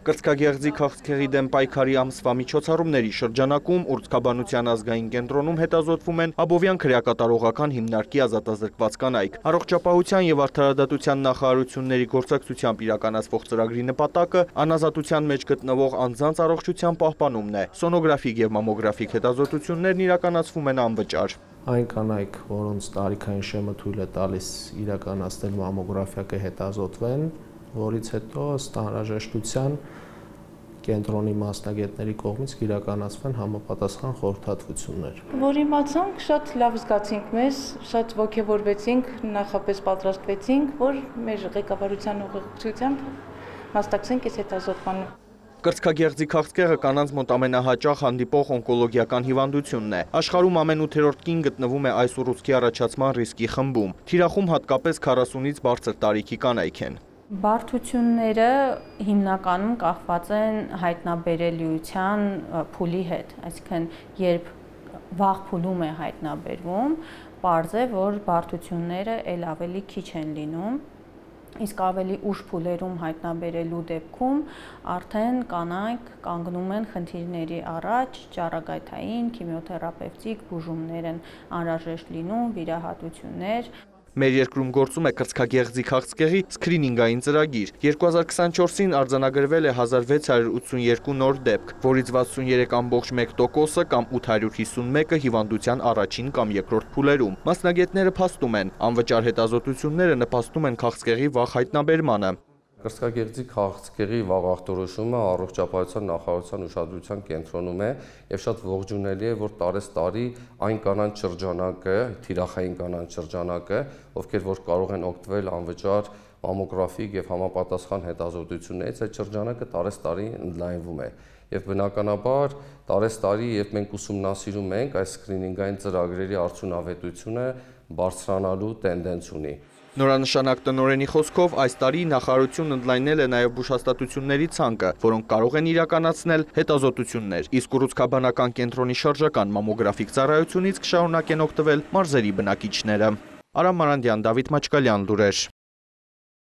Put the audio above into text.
Կրծքագեղձի քաղցկեղի դեմ պայքարի ամսվա միջոցառումների շրջանակում Ուրցքաբանության ազգային կենտրոնում հետազոտվում են Աբովյան քրեակատարողական հիմնարկի ազատազրկված կանայք։ Առողջապահության և արդարադատության նախարարությունների գործակցությամբ իրականացվող ծրագրի նպատակը անազատության մեջ գտնվող անձանց առողջության պահպանումն է։ Սոնոգրաֆիկ և մամոգրաֆիկ հետազոտություններն իրականացվում են անվճար։ Այն կանայք, որոնց տարիքային շեմը թույլ է տալիս իրականացնել մամոգրաֆիա կհետազոտվեն, որից հետո ըստ անհրաժեշտության կենտրոնի մասնագետների կողմից կիրականացվեն համապատասխան խորհրդատվություններ։ Որ իմացանք, շատ լավ զգացինք մեզ, շատ ոգևորվեցինք, նախապես պատրաստվեցինք, որ մեր ղեկավարության ուղղությամբ մասնակցենք այս հետազոտմանը։ Կրծքագեղձի քաղցկեղը կանանց մոտ ամենահաճախ հանդիպող օնկոլոգիական հիվանդությունն է։ Աշխարհում ամեն 8-րդ կին գտնվում է այս ուռուցքի առաջացման ռիսկի խմբում։ Թիրախում հատկապես 40-ից բարձր տարիքի կանայք են։ Բարդությունները հիմնականում կախված են հայտնաբերելիության փուլի հետ, այսինքն երբ վաղ փուլում է հայտնաբերվում, պարզ է, որ բարդությունները ել ավելի քիչ են լինում, իսկ ավելի ուշ փուլերում հայտնաբերելու դեպքում արդեն կանայք կանգնում են խնդիրների առաջ, ճառագայթային, քիմիոթերապևտիկ բուժումներ են անհրաժեշտ լինում, վիրահատություններ։ Մեր երկրում գործում է կրծքագեղձի քաղցկեղի սքրինինգային ծրագիր։ 2024-ին արձանագրվել է 1682 նոր դեպք, որից 63.1%-ը կամ 851-ը հիվանդության առաջին կամ երկրորդ փուլերում։ Մասնագետները փաստում են, անվճար հետազոտությունները նպաստում են քաղցկեղի վաղ հայտնաբերմանը։ Կրծքագեղձի քաղցկեղի վաղ ախտորոշումը առողջապահության նախարարության ուշադրության կենտրոնում է եւ շատ ողջունելի է, որ տարեստարի այն կանանց շրջանակը, թիրախային կանանց շրջանակը, ովքեր որ կարող են օգտվել անվճար մամոգրաֆիկ եւ համապատասխան հետազոտություններից, այդ շրջանակը տարեստարի ընդլայնվում է։ Եվ բնականաբար տարեստարի երբ մենք ուսումնասիրում ենք այս սկրինինգային ծրագրերի արդյունավետությունը բարձրանալու տենդենց ունի։ Նորանշանակ տնօրենի խոսքով այս տարի նախարարությունն ընդլայնել է նաև բուժհաստատությունների ցանկը, որոնք կարող են իրականացնել հետազոտություններ, իսկ ուռուցքաբանական կենտրոնի շարժական մամոգրաֆիկ ծառայությունից կշարունակեն օգտվել մարզերի բնակիչները։ Արամ Մարանդյան, Դավիթ Մաչկալյան, լուրեր։